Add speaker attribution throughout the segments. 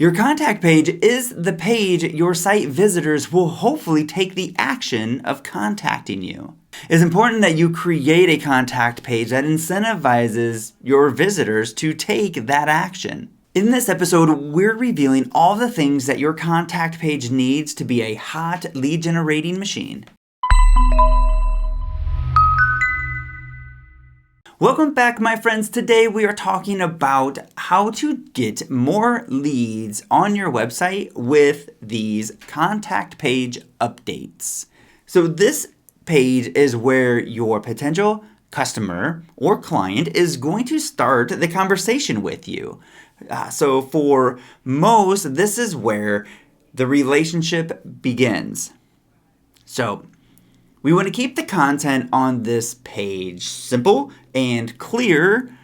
Speaker 1: Your contact page is the page your site visitors will hopefully take the action of contacting you. It's important that you create a contact page that incentivizes your visitors to take that action. In this episode, we're revealing all the things that your contact page needs to be a hot lead generating machine. Welcome back, my friends. Today we are talking about how to get more leads on your website with these contact page updates. So this page is where your potential customer or client is going to start the conversation with you. So for most, this is where the relationship begins. So we want to keep the content on this page simple and clear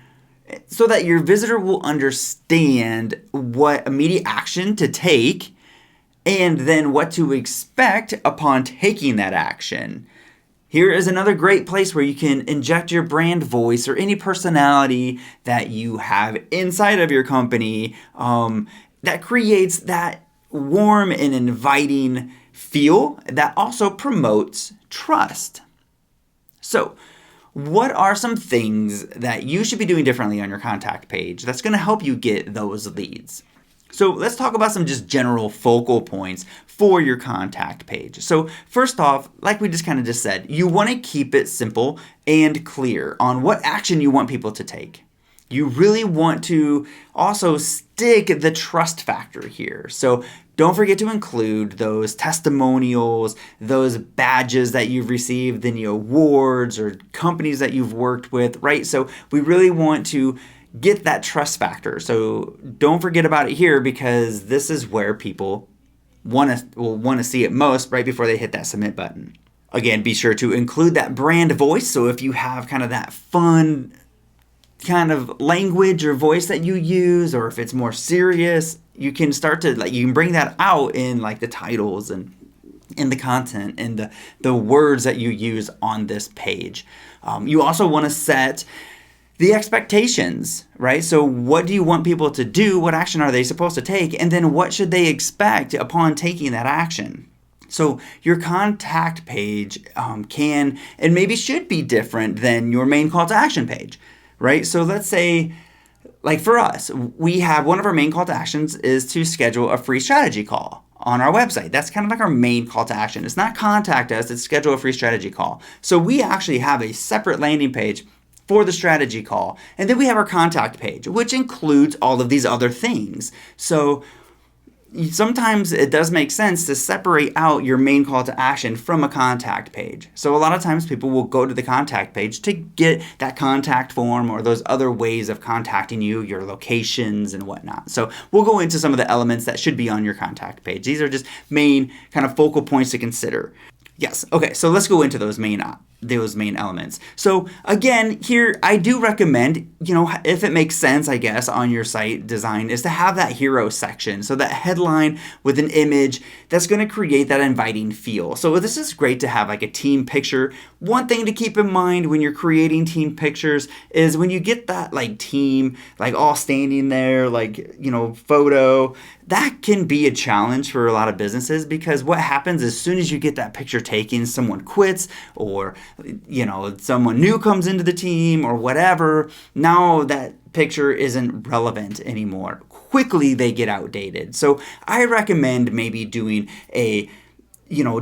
Speaker 1: so that your visitor will understand what immediate action to take and then what to expect upon taking that action. Here is another great place where you can inject your brand voice or any personality that you have inside of your company that creates that warm and inviting feel that also promotes trust. So, what are some things that you should be doing differently on your contact page that's going to help you get those leads? So let's talk about some just general focal points for your contact page. So first off, like we just said, you want to keep it simple and clear on what action you want people to take. You really want to also stick the trust factor here. So don't forget to include those testimonials, those badges that you've received, any awards or companies that you've worked with, right? So we really want to get that trust factor. So don't forget about it here because this is where people will want to see it most right before they hit that submit button. Again, be sure to include that brand voice. So if you have kind of that fun kind of language or voice that you use, or if it's more serious, you can start to you can bring that out in the titles and in the content and the words that you use on this page. You also want to set the expectations, right? So what do you want people to do? What action are they supposed to take? And then what should they expect upon taking that action? So your contact page can and maybe should be different than your main call to action page, right? So let's say, for us, we have one of our main call to actions is to schedule a free strategy call on our website. That's kind of like our main call to action. It's not contact us, it's schedule a free strategy call. So we actually have a separate landing page for the strategy call. And then we have our contact page, which includes all of these other things. So sometimes it does make sense to separate out your main call to action from a contact page. So a lot of times people will go to the contact page to get that contact form or those other ways of contacting you, your locations and whatnot. So we'll go into some of the elements that should be on your contact page. These are just main kind of focal points to consider. Yes. Okay. So let's go into those main elements. So again, here I do recommend, if it makes sense, I guess, on your site design is to have that hero section. So that headline with an image that's going to create that inviting feel. So this is great to have a team picture. One thing to keep in mind when you're creating team pictures is when you get that team, all standing there, photo, that can be a challenge for a lot of businesses because what happens as soon as you get that picture taken, someone quits or someone new comes into the team or whatever. Now that picture isn't relevant anymore. Quickly they get outdated. So I recommend maybe doing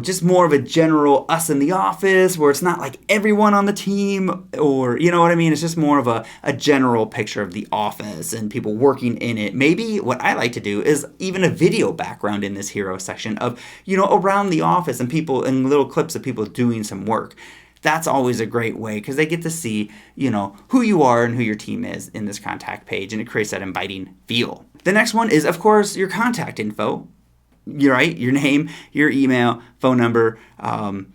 Speaker 1: just more of a general us in the office where it's not everyone on the team or, what I mean? It's just more of a general picture of the office and people working in it. Maybe what I like to do is even a video background in this hero section of, around the office and people and little clips of people doing some work. That's always a great way because they get to see, who you are and who your team is in this contact page, and it creates that inviting feel. The next one is, of course, your contact info. Your name, your email, phone number, the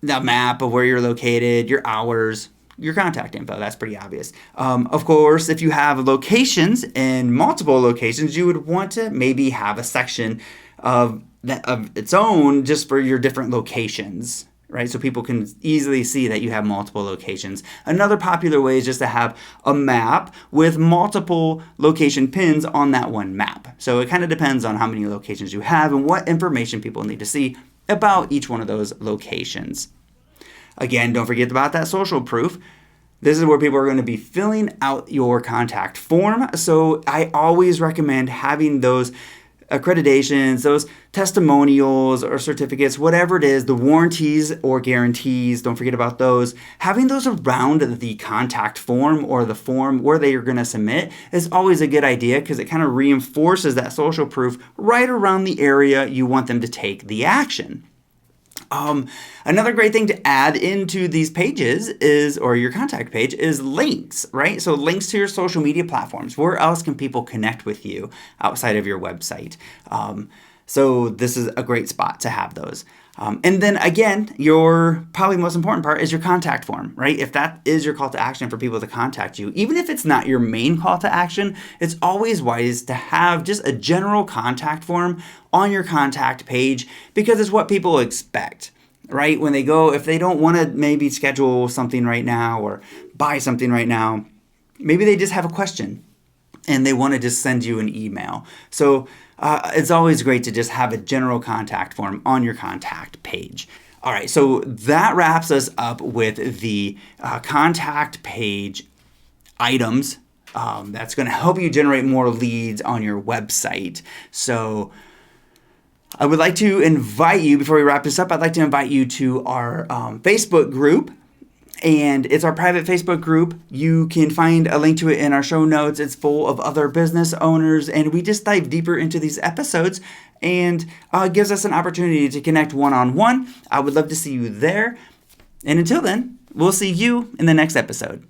Speaker 1: map of where you're located, your hours, your contact info. That's pretty obvious. Of course, if you have locations and multiple locations, you would want to maybe have a section of its own just for your different locations. right? So people can easily see that you have multiple locations. Another popular way is just to have a map with multiple location pins on that one map. So it kind of depends on how many locations you have and what information people need to see about each one of those locations. Again, don't forget about that social proof. This is where people are going to be filling out your contact form. So I always recommend having those accreditations, those testimonials or certificates, whatever it is, the warranties or guarantees, don't forget about those. Having those around the contact form or the form where they are going to submit is always a good idea because it kind of reinforces that social proof right around the area you want them to take the action. Another great thing to add into these pages is, or your contact page, is links, right? So links to your social media platforms. Where else can people connect with you outside of your website? So this is a great spot to have those. And then again, your probably most important part is your contact form, right? If that is your call to action for people to contact you, even if it's not your main call to action, it's always wise to have just a general contact form on your contact page because it's what people expect, right? When they go, if they don't want to maybe schedule something right now or buy something right now, maybe they just have a question and they want to just send you an email. So it's always great to just have a general contact form on your contact page. All right, so that wraps us up with the contact page items that's going to help you generate more leads on your website. So I would like to invite you, before we wrap this up, I'd like to invite you to our Facebook group. And it's our private Facebook group. You can find a link to it in our show notes. It's full of other business owners, and we just dive deeper into these episodes and gives us an opportunity to connect one-on-one. I would love to see you there. And until then, we'll see you in the next episode.